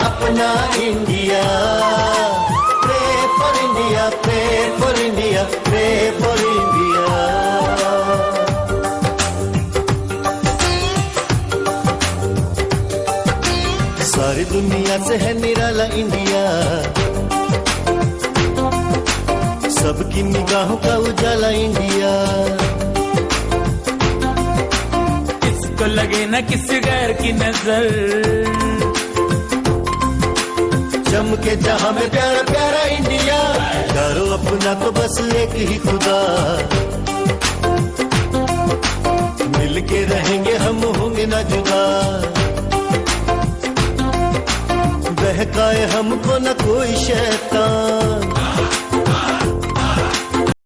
अपना India, pray for India, pray for India, pray for India। सारी दुनिया से है निराला इंडिया, सबकी निगाहों का उजाला इंडिया। किसको लगे ना किसी गैर की नजर, चमके जहां में प्यारा प्यारा इंडिया। डरो अपना तो बस एक ही खुदा, मिलके रहेंगे हम होंगे ना जुदा। बहकाए हमको न कोई शैतान,